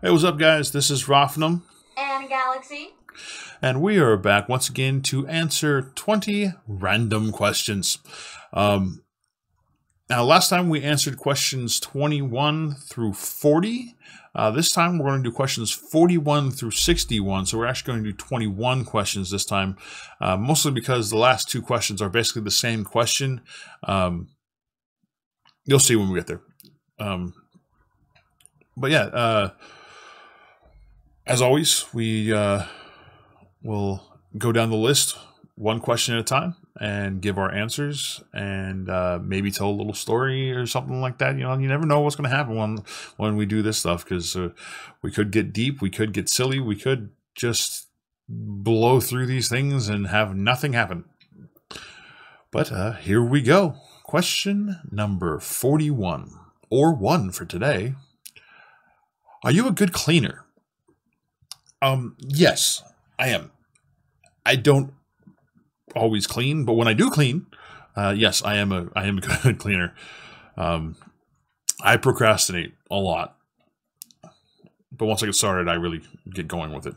Hey, what's up, guys? This is Rofnum, And Galaxy. and we are back once again to answer 20 random questions. Now, last time we answered questions 21 through 40. This time we're going to do questions 41 through 61, so we're actually going to do 21 questions this time, mostly because the last two questions are basically the same question. You'll see when we get there. But yeah, as always, we will go down the list one question at a time and give our answers and maybe tell a little story or something like that. You know, you never know what's going to happen when we do this stuff, because we could get deep, we could get silly, we could just blow through these things and have nothing happen. But here we go. Question number 41, or 1 for today. Are you a good cleaner? Yes, I am. I don't always clean, but when I do clean, yes, I am a good cleaner. I procrastinate a lot, but once I get started, I really get going with it.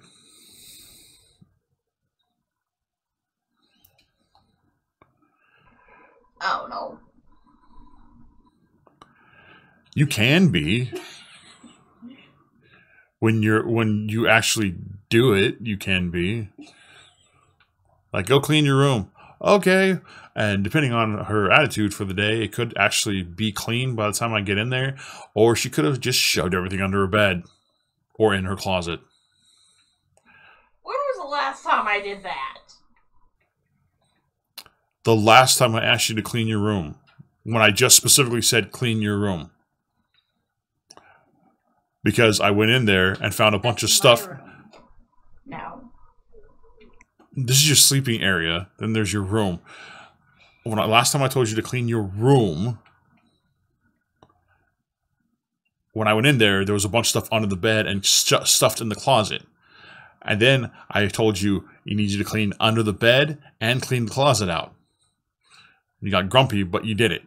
Oh no. You can be. When you actually do it, you can be. Like, go clean your room. Okay. And depending on her attitude for the day, it could actually be clean by the time I get in there. Or she could have just shoved everything under her bed. Or in her closet. When was the last time I did that? The last time I asked you to clean your room. When I just specifically said clean your room. Because I went in there and found a bunch of stuff. No. This is your sleeping area. Then there's your room. Last time I told you to clean your room, when I went in there, there was a bunch of stuff under the bed and stuffed in the closet. And then I told you need you to clean under the bed and clean the closet out. You got grumpy, but you did it.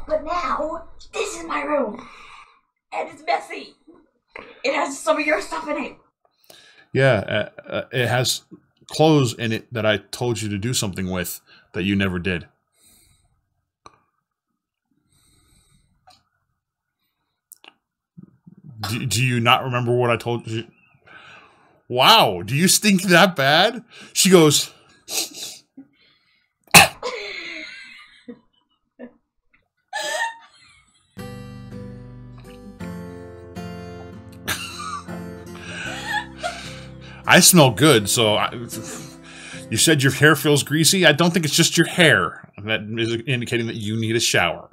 But now, this is my room. And it's messy. It has some of your stuff in it. Yeah, it has clothes in it that I told you to do something with that you never did. Do you not remember what I told you? Wow, do you stink that bad? She goes... I smell good, so you said your hair feels greasy. I don't think it's just your hair. That is indicating that you need a shower.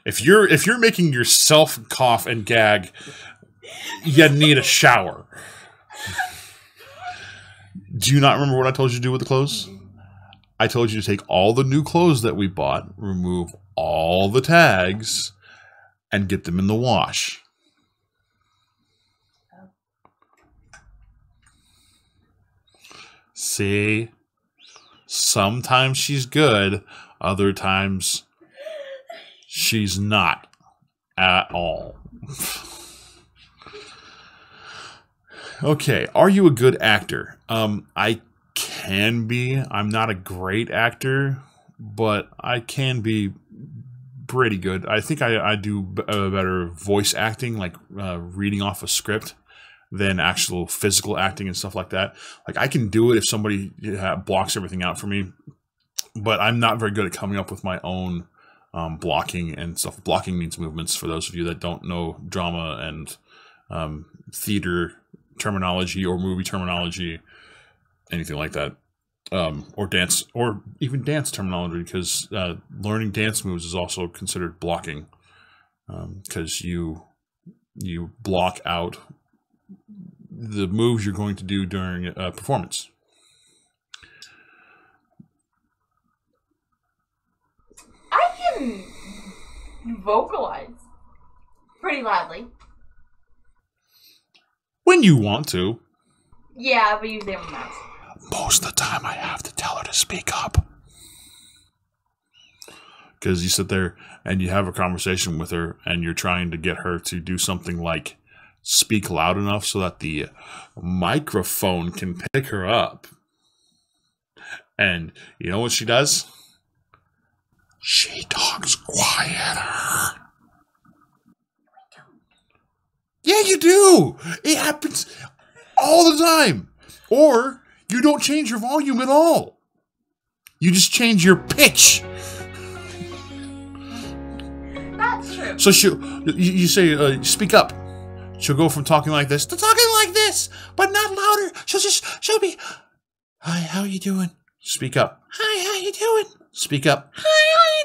If you're making yourself cough and gag, you need a shower. Do you not remember what I told you to do with the clothes? I told you to take all the new clothes that we bought, remove all the tags, and get them in the wash. See, sometimes she's good, other times she's not at all. Okay, are you a good actor? I can be. I'm not a great actor, but I can be pretty good. I think I do better voice acting, like reading off a script, than actual physical acting and stuff like that. Like, I can do it if somebody blocks everything out for me, but I'm not very good at coming up with my own blocking and stuff. Blocking means movements, for those of you that don't know drama and theater terminology or movie terminology, anything like that, or dance, or even dance terminology, because learning dance moves is also considered blocking, because you block out the moves you're going to do during a performance. I can vocalize pretty loudly. When you want to. Yeah, but usually I'm not. Most of the time I have to tell her to speak up. Because you sit there and you have a conversation with her, and you're trying to get her to do something like speak loud enough so that the microphone can pick her up. And you know what she does? She talks quieter. Yeah, you do. It happens all the time. Or you don't change your volume at all. You just change your pitch. That's true. So you say, speak up. She'll go from talking like this to talking like this, but not louder. She'll be, hi, how you doing? Speak up. Hi, how you doing? Speak up. Hi, how you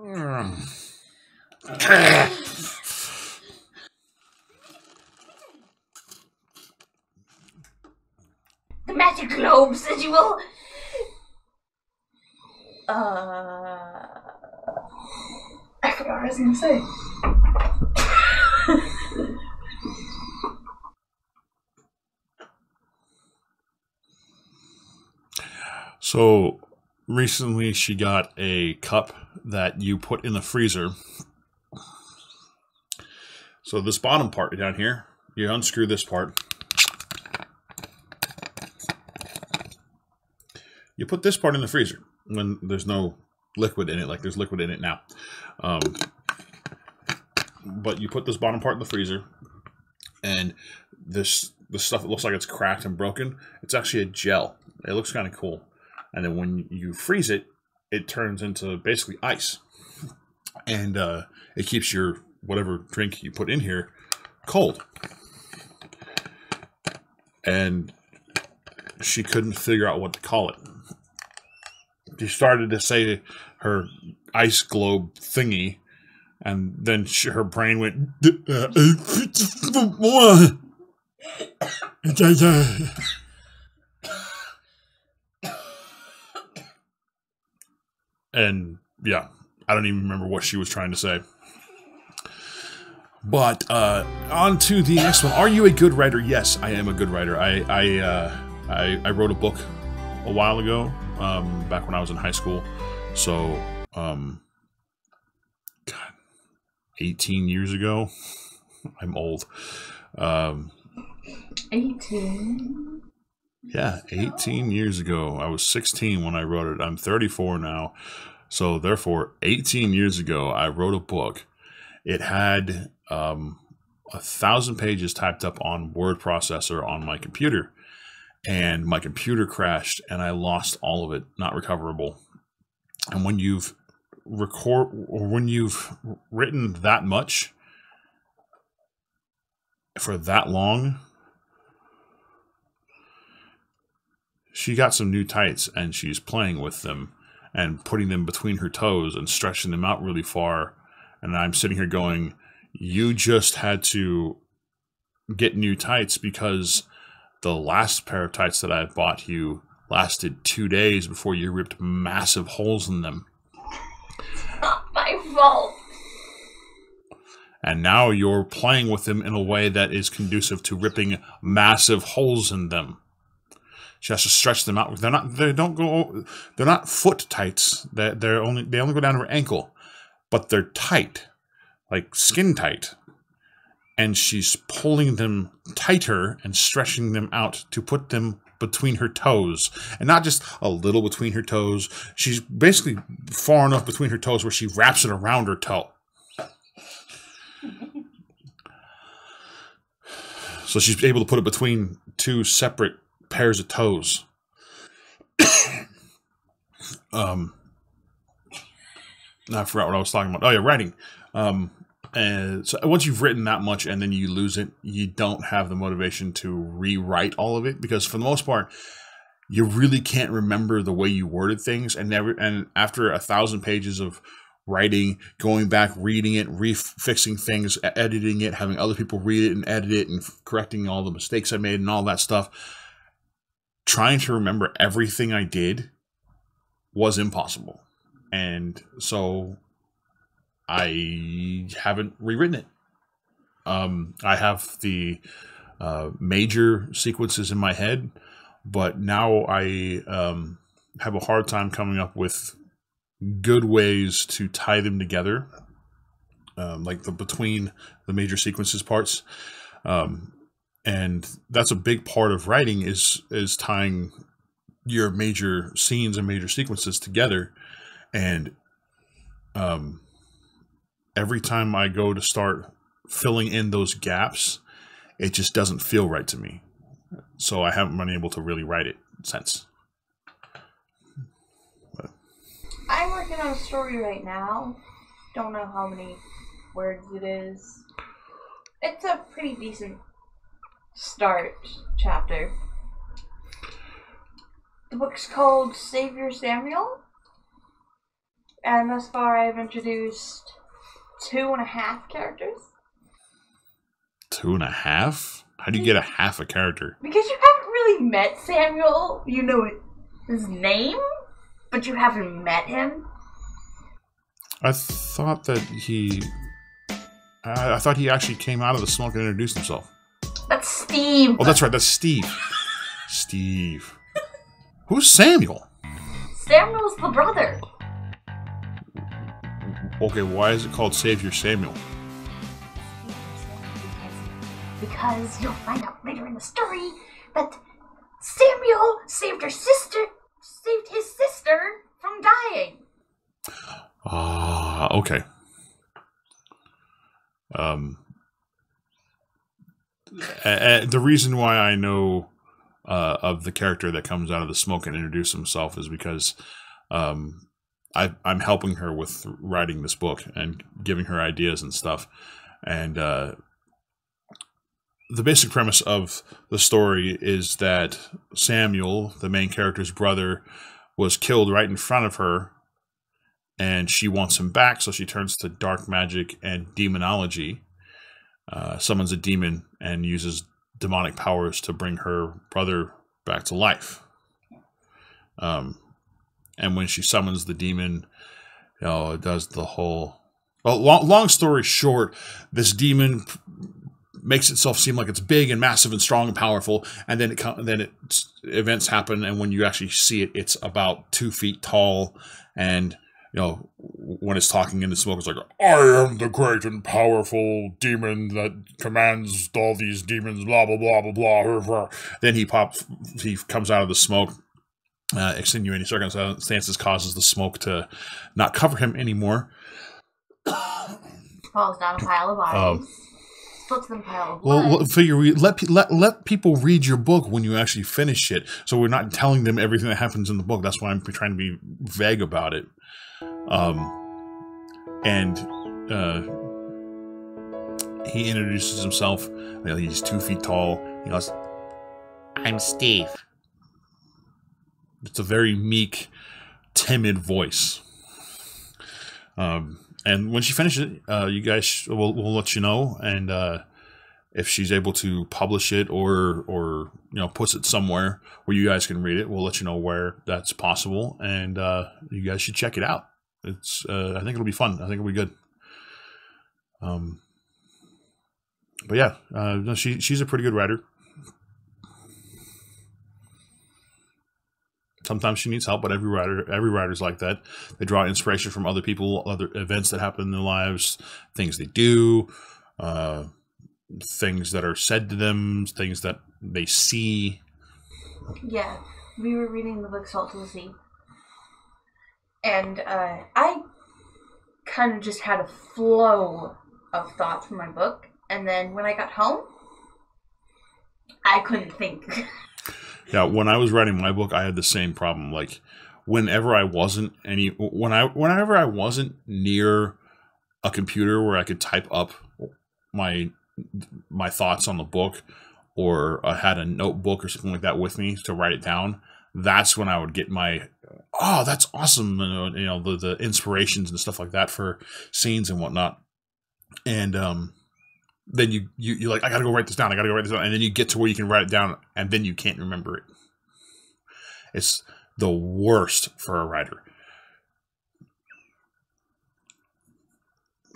doing? The magic globes, as you will. I forgot what I was gonna say. So recently she got a cup that you put in the freezer. So this bottom part down here, you unscrew this part. You put this part in the freezer when there's no liquid in it, like there's liquid in it now. But you put this bottom part in the freezer, and the stuff that looks like it's cracked and broken, it's actually a gel. It looks kind of cool. And then when you freeze it, it turns into basically ice. And it keeps your whatever drink you put in here cold. And she couldn't figure out what to call it. She started to say her ice globe thingy, and then her brain went, and yeah, I don't even remember what she was trying to say. But on to the next one. Are you a good writer? Yes, I am a good writer. I wrote a book a while ago, back when I was in high school. So, God, 18 years ago. I'm old. 18. Yeah, 18 years ago. I was 16 when I wrote it. I'm 34 now. So therefore, 18 years ago, I wrote a book. It had 1,000 pages typed up on word processor on my computer. And my computer crashed and I lost all of it, not recoverable. And when you've written that much for that long, she got some new tights and she's playing with them and putting them between her toes and stretching them out really far. And I'm sitting here going, you just had to get new tights because the last pair of tights that I bought you lasted 2 days before you ripped massive holes in them. Not my fault. And now you're playing with them in a way that is conducive to ripping massive holes in them. She has to stretch them out. They're not foot tights. They only go down to her ankle, but they're tight, like skin tight. And she's pulling them tighter and stretching them out to put them between her toes. And not just a little between her toes. She's basically far enough between her toes where she wraps it around her toe. So she's able to put it between two separate pairs of toes. I forgot what I was talking about. Oh yeah, writing. And so once you've written that much and then you lose it, you don't have the motivation to rewrite all of it, because for the most part, you really can't remember the way you worded things. And after 1,000 pages of writing, going back, reading it, fixing things, editing it, having other people read it and edit it, and correcting all the mistakes I made and all that stuff, trying to remember everything I did was impossible. And so I haven't rewritten it. I have the major sequences in my head, but now I have a hard time coming up with good ways to tie them together, like between the major sequences parts. And that's a big part of writing is tying your major scenes and major sequences together. And every time I go to start filling in those gaps, it just doesn't feel right to me. So I haven't been able to really write it since. But I'm working on a story right now. Don't know how many words it is. It's a pretty decent start chapter. The book's called Savior Samuel. And thus far I've introduced 2.5 characters. 2.5? How do you get a half a character? Because you haven't really met Samuel. You know his name, but you haven't met him. I thought that I thought he actually came out of the smoke and introduced himself. That's Steve. Oh, that's right. That's Steve. Steve. Who's Samuel? Samuel's the brother. Okay, why is it called Savior Samuel? Because you'll find out later in the story that Samuel saved his sister from dying. Ah, okay. The reason why I know of the character that comes out of the smoke and introduces himself is because I'm helping her with writing this book and giving her ideas and stuff. And the basic premise of the story is that Samuel, the main character's brother, was killed right in front of her, and she wants him back, so she turns to dark magic and demonology, summons a demon, and uses demonic powers to bring her brother back to life. And when she summons the demon, it does the whole... Well, long story short, this demon makes itself seem like it's big and massive and strong and powerful, and then events happen, and when you actually see it, it's about 2 feet tall, and when it's talking in the smoke, it's like, I am the great and powerful demon that commands all these demons, blah blah blah blah blah blah. Then he comes out of the smoke. Extenuating circumstances causes the smoke to not cover him anymore. Falls down a pile of bodies. Slips in a pile of blood. Well, figure let people read your book when you actually finish it. So we're not telling them everything that happens in the book. That's why I'm trying to be vague about it. He introduces himself. He's 2 feet tall. He goes, "I'm Steve." It's a very meek, timid voice. And when she finishes it, you guys we'll let you know, and if she's able to publish it or puts it somewhere where you guys can read it, we'll let you know where that's possible, and you guys should check it out. It's I think it'll be fun. I think it'll be good. But yeah, she's a pretty good writer. Sometimes she needs help, but every writer's like that. They draw inspiration from other people, other events that happen in their lives, things they do, things that are said to them, things that they see. Yeah, we were reading the book Salt to the Sea, and I kind of just had a flow of thoughts from my book, and then when I got home, I couldn't think. Yeah, when I was writing my book, I had the same problem. Like, whenever I wasn't near a computer where I could type up my thoughts on the book, or I had a notebook or something like that with me to write it down, that's when I would get my, oh, that's awesome, the inspirations and stuff like that for scenes and whatnot. And then you're like, I gotta go write this down. And then you get to where you can write it down, and then you can't remember it. It's the worst for a writer.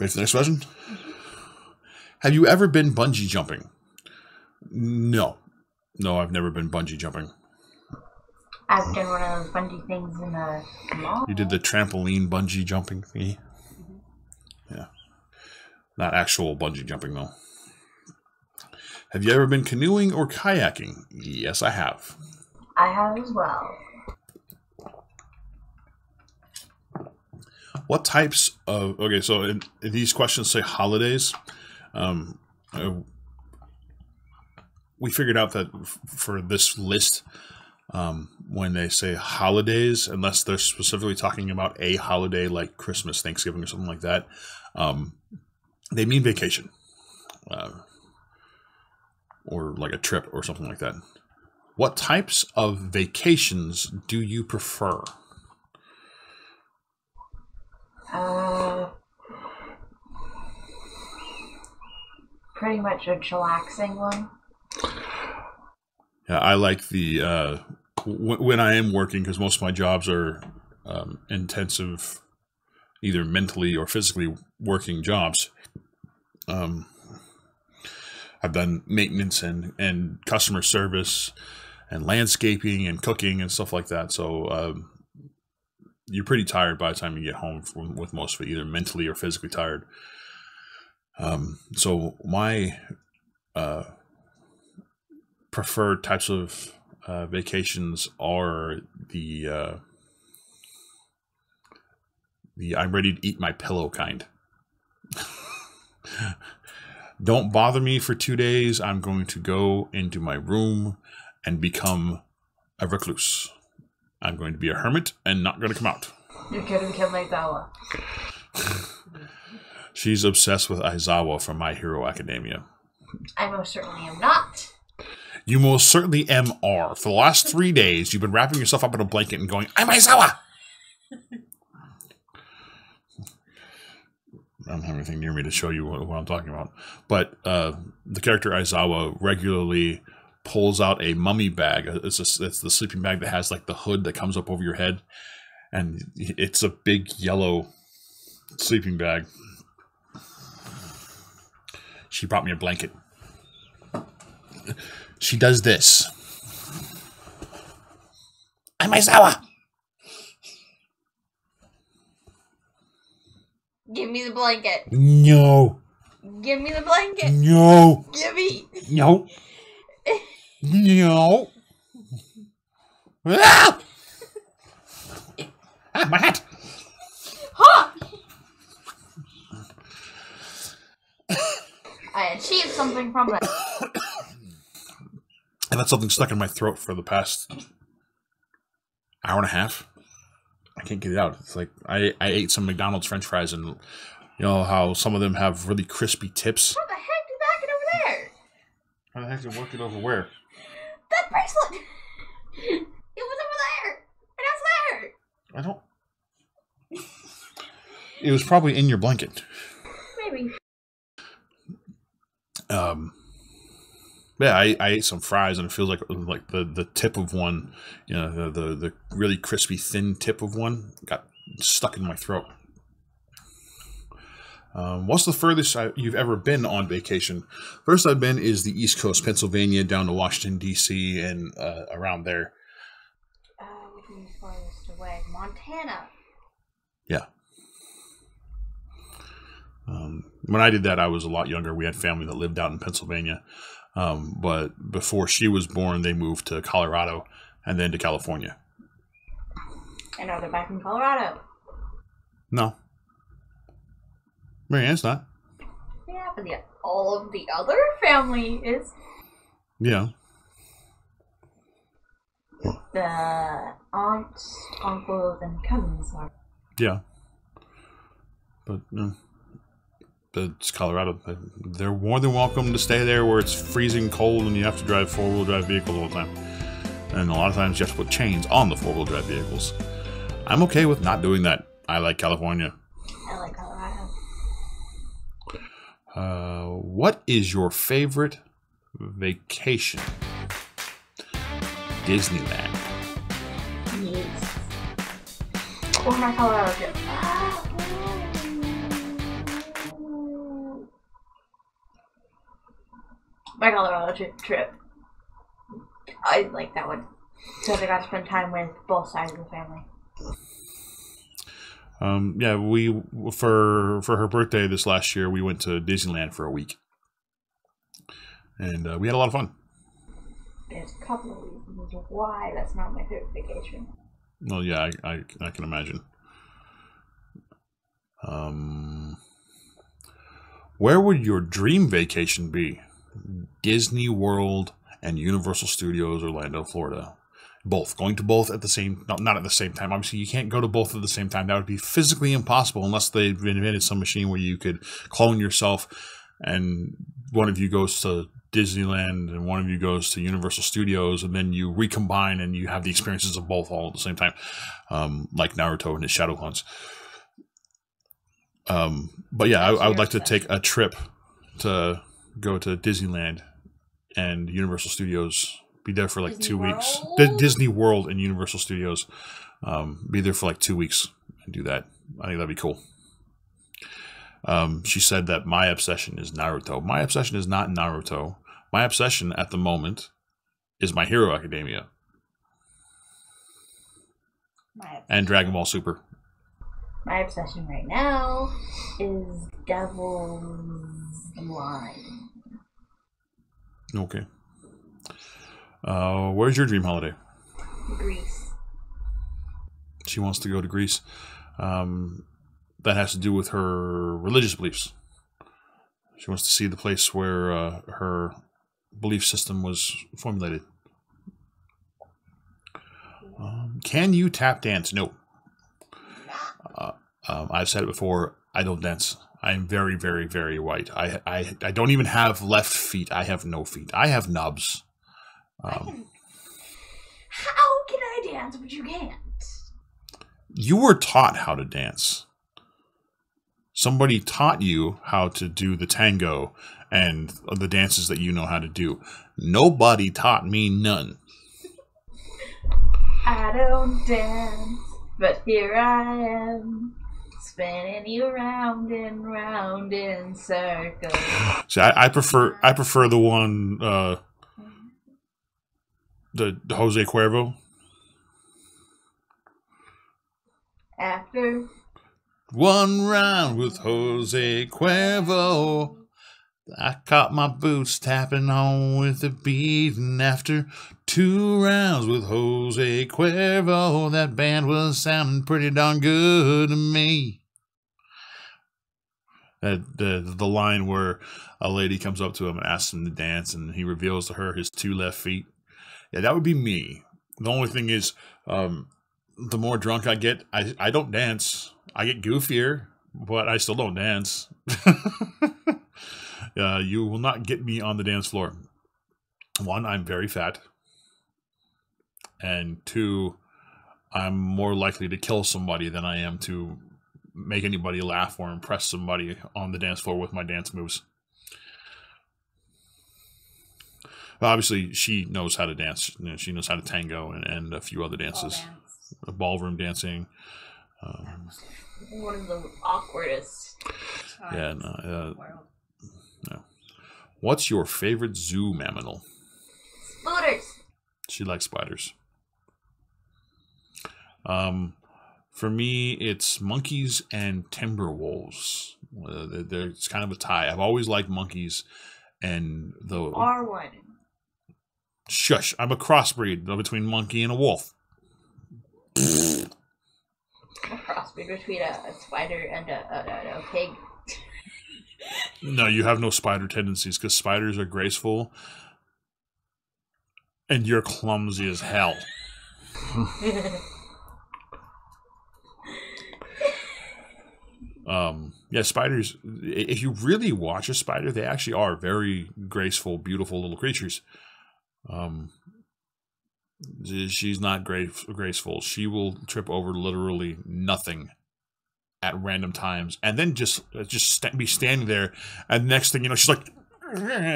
Ready for the next question? Have you ever been bungee jumping? No, I've never been bungee jumping. I've done one of those bungee things in the mall. You did the trampoline bungee jumping thingy? Yeah. Not actual bungee jumping, though. Have you ever been canoeing or kayaking? Yes, I have. I have as well. What types of... Okay, so in these questions say holidays. We figured out that for this list, when they say holidays, unless they're specifically talking about a holiday like Christmas, Thanksgiving, or something like that, they mean vacation. Or like a trip or something like that. What types of vacations do you prefer? Pretty much a chillaxing one. Yeah, I like the when I am working, because most of my jobs are intensive, either mentally or physically working jobs. I've done maintenance and customer service and landscaping and cooking and stuff like that. So you're pretty tired by the time you get home with most of it, either mentally or physically tired. So my preferred types of vacations are the I'm ready to eat my pillow kind. Don't bother me for 2 days. I'm going to go into my room and become a recluse. I'm going to be a hermit and not going to come out. You're going to become Aizawa. She's obsessed with Aizawa from My Hero Academia. I most certainly am not. You most certainly are. For the last 3 days, you've been wrapping yourself up in a blanket and going, I'm Aizawa! I don't have anything near me to show you what I'm talking about. But the character Aizawa regularly pulls out a mummy bag. It's the sleeping bag that has like the hood that comes up over your head. And it's a big yellow sleeping bag. She brought me a blanket. She does this. I'm Aizawa! Give me the blanket. No. Give me the blanket. No. Give me. No. No. Ah! Ah, my hat. Huh! I achieved something from that. I've had something stuck in my throat for the past hour and a half. I can't get it out. It's like I ate some McDonald's French fries, and you know how some of them have really crispy tips. How the heck did that get over there? How the heck did it work it over where? That bracelet! It was over there! And I was there! I don't... It was probably in your blanket. Maybe. Yeah, I ate some fries, and it feels like the tip of one, you know, the really crispy thin tip of one got stuck in my throat. What's the furthest you've ever been on vacation? First I've been is the East Coast, Pennsylvania, down to Washington, D.C., and around there. Which one's farthest away? Montana. Yeah. When I did that, I was a lot younger. We had family that lived out in Pennsylvania. But before she was born, they moved to Colorado and then to California. And now they're back in Colorado. No. Marianne's not. Yeah, but all of the other family is. Yeah. The aunts, uncles, and cousins are. Yeah. But, it's Colorado. They're more than welcome to stay there where it's freezing cold and you have to drive four-wheel drive vehicles all the time. And a lot of times you have to put chains on the four-wheel drive vehicles. I'm okay with not doing that. I like California. I like Colorado. What is your favorite vacation? Disneyland. Yes. Or my Colorado trip. My Colorado trip. I like that one. Because I got to spend time with both sides of the family. Yeah, we for her birthday this last year, we went to Disneyland for a week, and we had a lot of fun. There's a couple of reasons why that's not my favorite vacation. Well, yeah, I can imagine. Where would your dream vacation be? Disney World and Universal Studios, Orlando, Florida. Both. Going to both at the same... No, not at the same time. Obviously, you can't go to both at the same time. That would be physically impossible unless they invented some machine where you could clone yourself and one of you goes to Disneyland and one of you goes to Universal Studios and then you recombine and you have the experiences of both all at the same time. Like Naruto and his shadow clones. But yeah, I would like to take a trip to go to Disneyland and Universal Studios. Be there for like 2 weeks. Disney World and Universal Studios. Be there for like 2 weeks and do that. I think that'd be cool. She said that my obsession is Naruto. My obsession is not Naruto. My obsession at the moment is My Hero Academia. And Dragon Ball Super. My obsession right now is Devil's Line. Okay. Where's your dream holiday? Greece. She wants to go to Greece. That has to do with her religious beliefs. She wants to see the place where her belief system was formulated. Can you tap dance? No. I've said it before. I don't dance. I am very, very, very white. I don't even have left feet. I have no feet. I have nubs. How can I dance but you can't? You were taught how to dance. Somebody taught you how to do the tango and the dances that you know how to do. Nobody taught me none. I don't dance, but here I am, spinning you round and round in circles. See, I prefer the one, the Jose Cuervo. After one round with Jose Cuervo, I caught my boots tapping on with the beat, and after 2 rounds with Jose Cuervo, that band was sounding pretty darn good to me. The line where a lady comes up to him and asks him to dance, and he reveals to her his 2 left feet. Yeah, that would be me. The only thing is, the more drunk I get, I don't dance. I get goofier, but I still don't dance. You will not get me on the dance floor. 1, I'm very fat. And 2, I'm more likely to kill somebody than I am to make anybody laugh or impress somebody on the dance floor with my dance moves. But obviously, she knows how to dance. You know, she knows how to tango and a few other dances. Ballroom dancing. One of the awkwardest. Yeah, no. What's your favorite zoo mammal? Spiders. She likes spiders. For me, it's monkeys and timber wolves. It's kind of a tie. I've always liked monkeys, and the are one. Shush! I'm a crossbreed between monkey and a wolf. A crossbreed between a spider and a pig. No, you have no spider tendencies because spiders are graceful and you're clumsy as hell. Yeah, spiders, if you really watch a spider, they actually are very graceful, beautiful little creatures. She's not graceful. She will trip over literally nothing at random times, and then just be standing there, and next thing you know, she's like,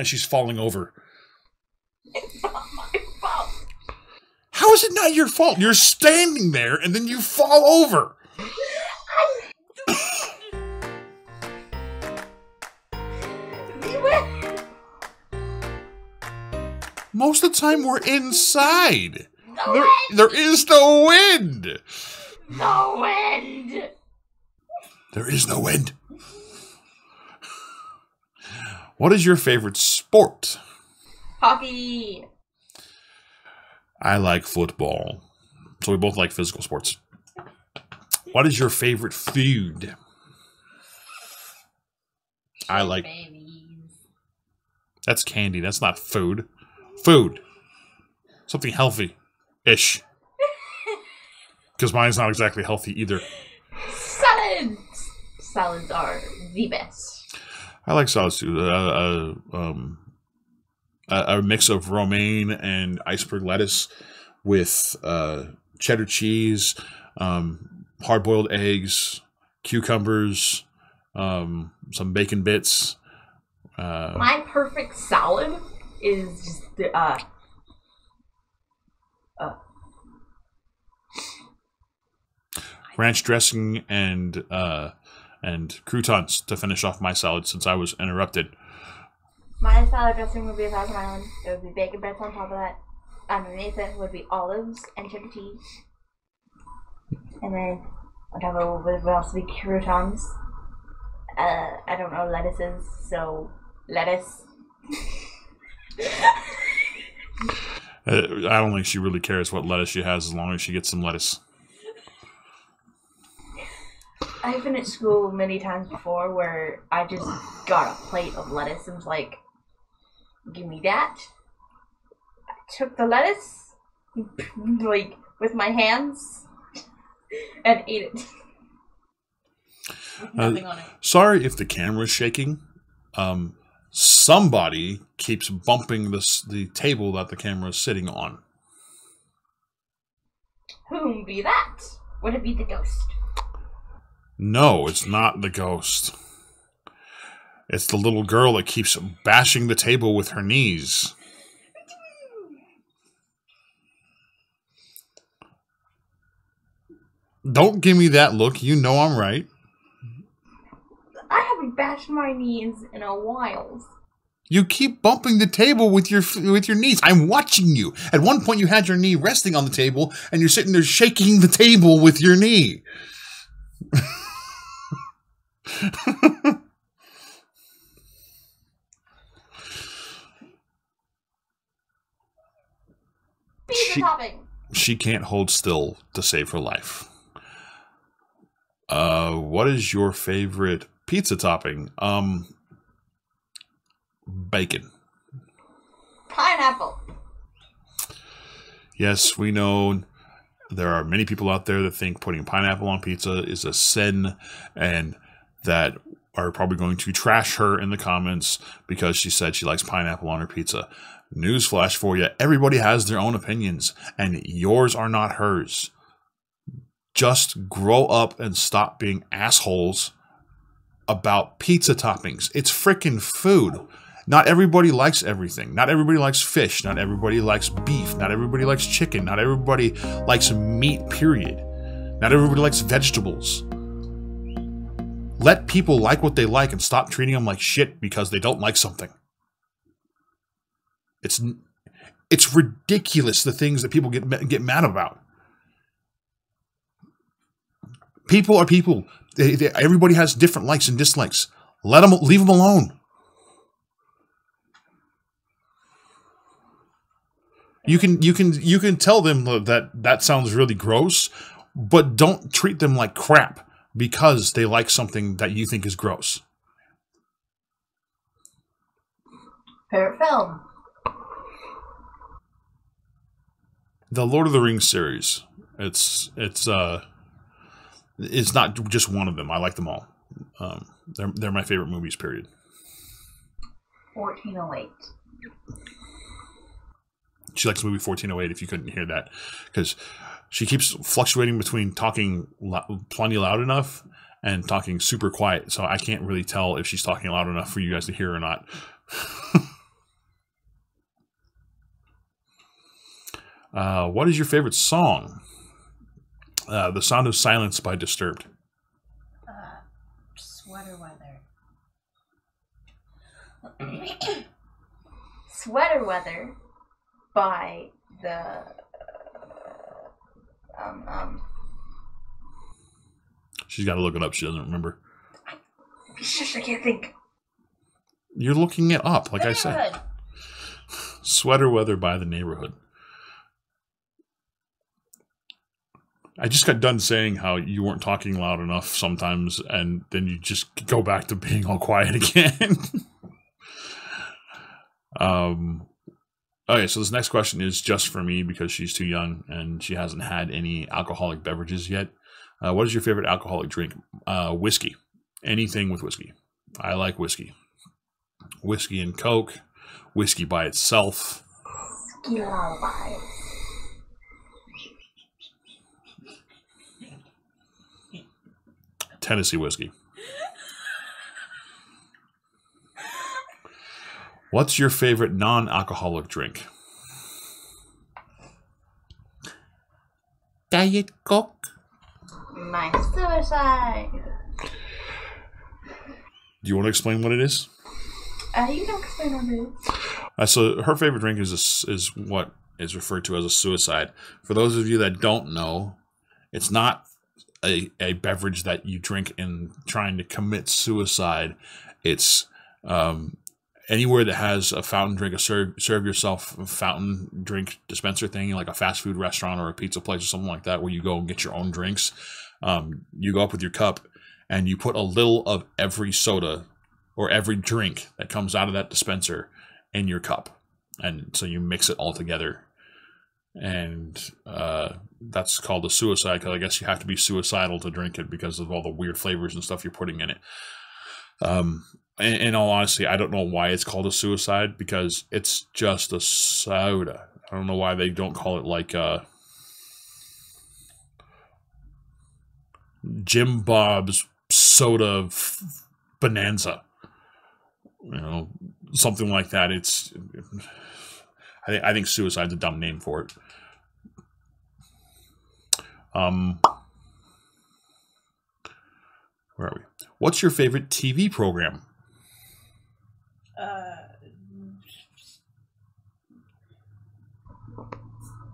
she's falling over. It's not my fault. How is it not your fault? You're standing there, and then you fall over. Most of the time, we're inside. There is no wind. The wind. There is no wind. What is your favorite sport? Hockey. I like football. So we both like physical sports. What is your favorite food? I like... Babies. That's candy. That's not food. Food. Something healthy-ish. Because mine's not exactly healthy either. Salads. Salads are the best. I like salads too. A mix of romaine and iceberg lettuce with cheddar cheese, hard-boiled eggs, cucumbers, some bacon bits. My perfect salad is just ranch dressing and croutons to finish off my salad since I was interrupted. my salad dressing would be a Thousand Island. There would be bacon bits on top of that. Underneath it would be olives and cheddar cheese. And then on top of it would also be croutons. I don't know lettuces, so lettuce. I don't think she really cares what lettuce she has as long as she gets some lettuce. I've been at school many times before where I just got a plate of lettuce and was like, give me that. I took the lettuce, like, with my hands, and ate it. With nothing on it. Sorry if the camera's shaking. Somebody keeps bumping the table that the camera is sitting on. Whom be that? Would it be the ghost? No, it's not the ghost. It's the little girl that keeps bashing the table with her knees. Don't give me that look. You know I'm right. I haven't bashed my knees in a while. You keep bumping the table with your knees. I'm watching you. At one point, you had your knee resting on the table, and you're sitting there shaking the table with your knee. Pizza topping. She can't hold still to save her life. What is your favorite pizza topping? Bacon. Pineapple. Yes, we know there are many people out there that think putting pineapple on pizza is a sin, and that are probably going to trash her in the comments because she said she likes pineapple on her pizza. Newsflash for you, everybody has their own opinions, and yours are not hers. Just grow up and stop being assholes about pizza toppings. It's freaking food. Not everybody likes everything. Not everybody likes fish. Not everybody likes beef. Not everybody likes chicken. Not everybody likes meat, period. Not everybody likes vegetables. Let people like what they like and stop treating them like shit because they don't like something. It's ridiculous, the things that people get mad about. People are people. Everybody has different likes and dislikes. Leave them alone. You can tell them that sounds really gross, but don't treat them like crap because they like something that you think is gross. Favorite film? The Lord of the Rings series. It's not just one of them. I like them all. They're my favorite movies, period. 1408. She likes the movie 1408, if you couldn't hear that. Because she keeps fluctuating between talking plenty loud enough and talking super quiet. So I can't really tell if she's talking loud enough for you guys to hear or not. What is your favorite song? The Sound of Silence by Disturbed. Sweater Weather. Sweater Weather by the She's got to look it up. She doesn't remember. Shush, I can't think. You're looking it up, like I said. Sweater Weather by the Neighborhood. I just got done saying how you weren't talking loud enough sometimes, and then you just go back to being all quiet again. Okay, so this next question is just for me because she's too young and she hasn't had any alcoholic beverages yet. What is your favorite alcoholic drink? Whiskey. Anything with whiskey. I like whiskey. Whiskey and Coke. Whiskey by itself. Whiskey lullaby. Tennessee whiskey. What's your favorite non-alcoholic drink? Diet Coke. My suicide. Do you want to explain what it is? You can explain what it is. So her favorite drink is what is referred to as a suicide. For those of you that don't know, it's not a beverage that you drink in trying to commit suicide. It's anywhere that has a fountain drink, a serve yourself fountain drink dispenser thing, like a fast food restaurant or a pizza place or something like that, where you go and get your own drinks. You go up with your cup and you put a little of every soda or every drink that comes out of that dispenser in your cup. And so you mix it all together. And that's called a suicide, because I guess you have to be suicidal to drink it because of all the weird flavors and stuff you're putting in it. In all honesty, I don't know why it's called a suicide, because it's just a soda. I don't know why they don't call it like Jim Bob's soda bonanza. You know, something like that. I think suicide's a dumb name for it. Where are we? What's your favorite TV program?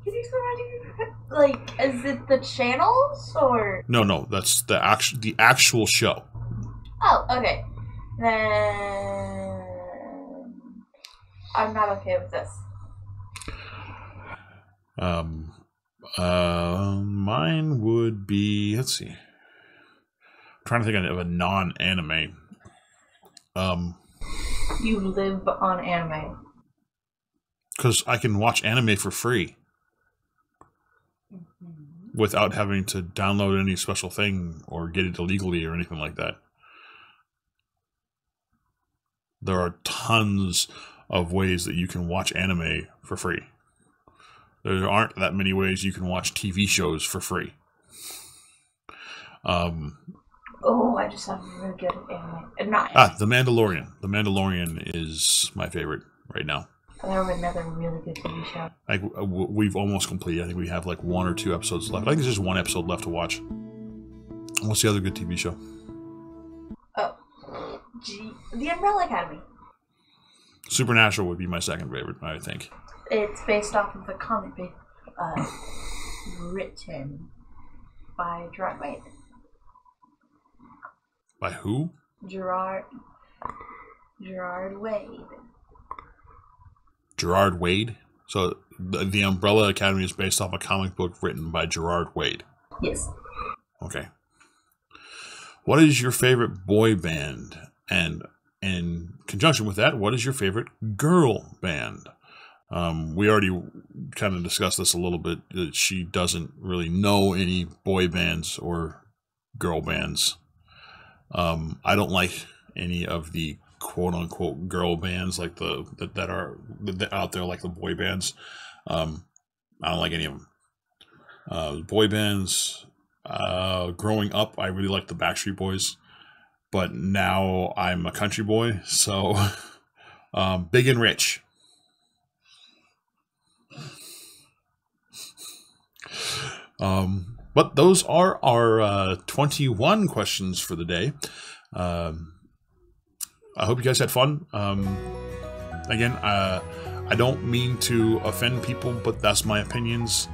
Can you like, is it the channels or? No, that's the actual show. Oh, okay. Then I'm not okay with this. Mine would be, let's see. I'm trying to think of a non-anime. You live on anime. Because I can watch anime for free. Without having to download any special thing or get it illegally or anything like that. There are tons of ways that you can watch anime for free. There aren't that many ways you can watch TV shows for free. Oh, I just have a really good anime. Not anime. The Mandalorian. The Mandalorian is my favorite right now. I have another really good TV show. Like, we've almost completed. I think we have like 1 or 2 episodes left. I think there's just 1 episode left to watch. What's the other good TV show? Oh, The Umbrella Academy. Supernatural would be my second favorite, I think. It's based off of a comic book written by Gerard Wade. By who? Gerard Wade. Gerard Wade? So the Umbrella Academy is based off a comic book written by Gerard Wade? Yes. Okay. What is your favorite boy band? And in conjunction with that, what is your favorite girl band? We already kind of discussed this a little bit. That she doesn't really know any boy bands or girl bands. I don't like any of the quote unquote girl bands like that are out there, like the boy bands. I don't like any of them. Boy bands. Growing up, I really liked the Backstreet Boys, but now I'm a country boy, so Big and Rich. But those are our 21 questions for the day. I hope you guys had fun. Again, I don't mean to offend people, but that's my opinions.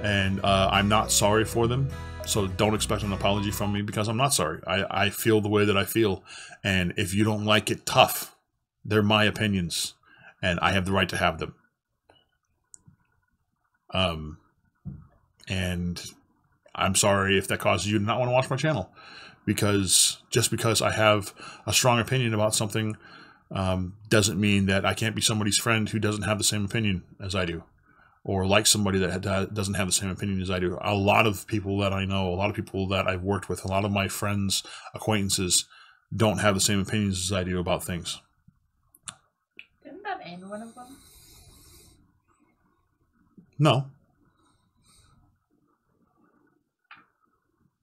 and I'm not sorry for them. So don't expect an apology from me because I'm not sorry. I feel the way that I feel, and if you don't like it, tough. They're my opinions, and I have the right to have them. And I'm sorry if that causes you to not want to watch my channel, because just because I have a strong opinion about something doesn't mean that I can't be somebody's friend who doesn't have the same opinion as I do, or like somebody that doesn't have the same opinion as I do. A lot of people that I know, a lot of people that I've worked with, a lot of my friends, acquaintances don't have the same opinions as I do about things. Didn't that end one of them? No.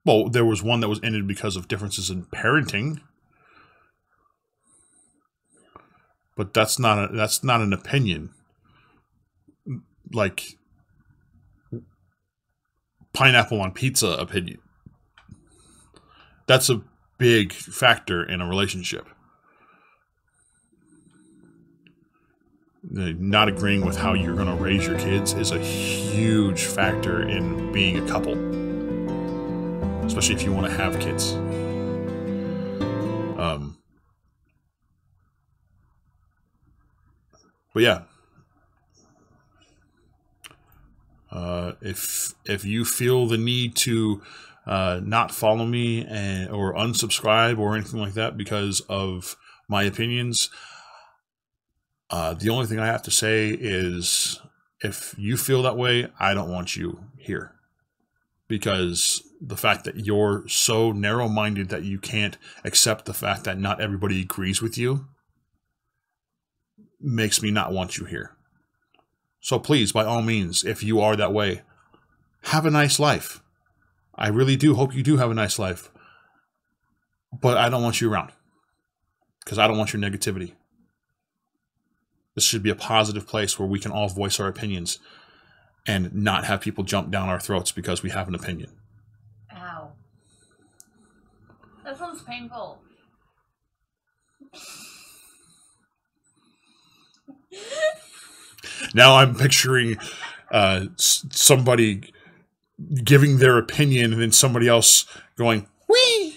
Well, there was one that was ended because of differences in parenting, but that's not an opinion. Like pineapple on pizza opinion. That's a big factor in a relationship. Not agreeing with how you're going to raise your kids is a huge factor in being a couple. Especially if you want to have kids. But yeah. If you feel the need to not follow me or unsubscribe or anything like that because of my opinions, the only thing I have to say is if you feel that way, I don't want you here. Because the fact that you're so narrow-minded that you can't accept the fact that not everybody agrees with you makes me not want you here. So please, by all means, if you are that way, have a nice life. I really do hope you do have a nice life. But I don't want you around. Because I don't want your negativity. This should be a positive place where we can all voice our opinions and not have people jump down our throats because we have an opinion. Ow. That sounds painful. Now I'm picturing somebody giving their opinion and then somebody else going, wee,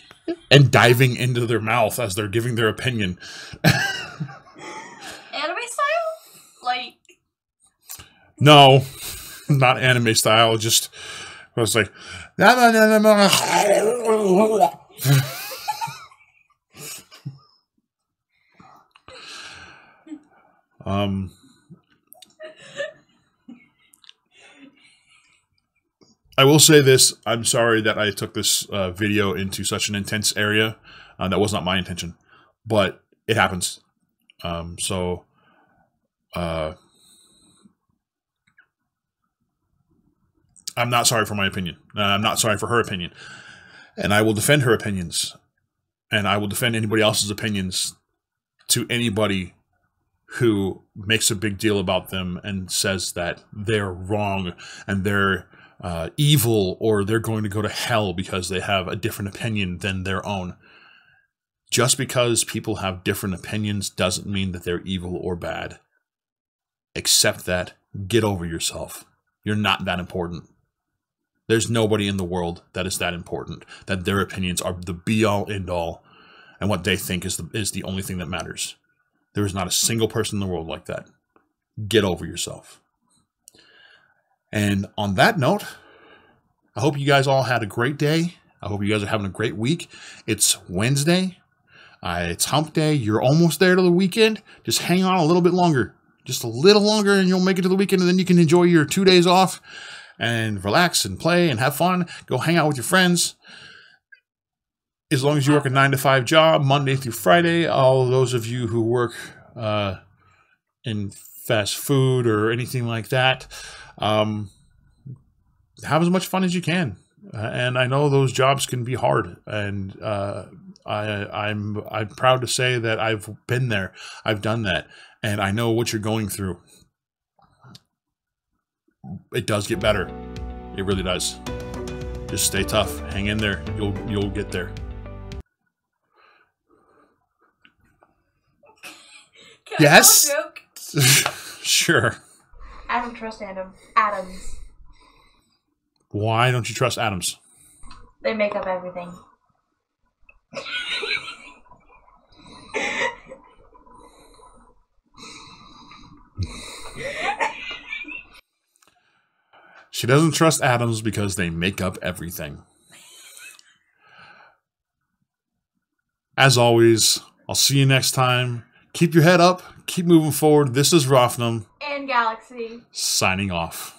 and diving into their mouth as they're giving their opinion. Anime style? Like... No, not anime style. Just, I was like, I will say this. I'm sorry that I took this video into such an intense area. That was not my intention, but it happens. I'm not sorry for my opinion. I'm not sorry for her opinion. And I will defend her opinions. And I will defend anybody else's opinions to anybody who makes a big deal about them and says that they're wrong and they're evil or they're going to go to hell because they have a different opinion than their own. Just because people have different opinions doesn't mean that they're evil or bad. Accept that. Get over yourself. You're not that important. There's nobody in the world that is that important, that their opinions are the be-all, end-all, and what they think is the only thing that matters. There is not a single person in the world like that. Get over yourself. And on that note, I hope you guys all had a great day. I hope you guys are having a great week. It's Wednesday. It's hump day. You're almost there to the weekend. Just hang on a little bit longer. Just a little longer and you'll make it to the weekend, and then you can enjoy your 2 days off and relax and play and have fun. Go hang out with your friends. As long as you work a 9-to-5 job, Monday through Friday, all those of you who work in fast food or anything like that, have as much fun as you can. And I know those jobs can be hard. And I'm proud to say that I've been there. I've done that. And I know what you're going through. It does get better. It really does. Just stay tough. Hang in there. You'll get there. Yes? Sure. I don't trust Adams. Why don't you trust atoms? They make up everything. She doesn't trust atoms because they make up everything. As always, I'll see you next time. Keep your head up. Keep moving forward. This is Rothnum. And Galaxy. Signing off.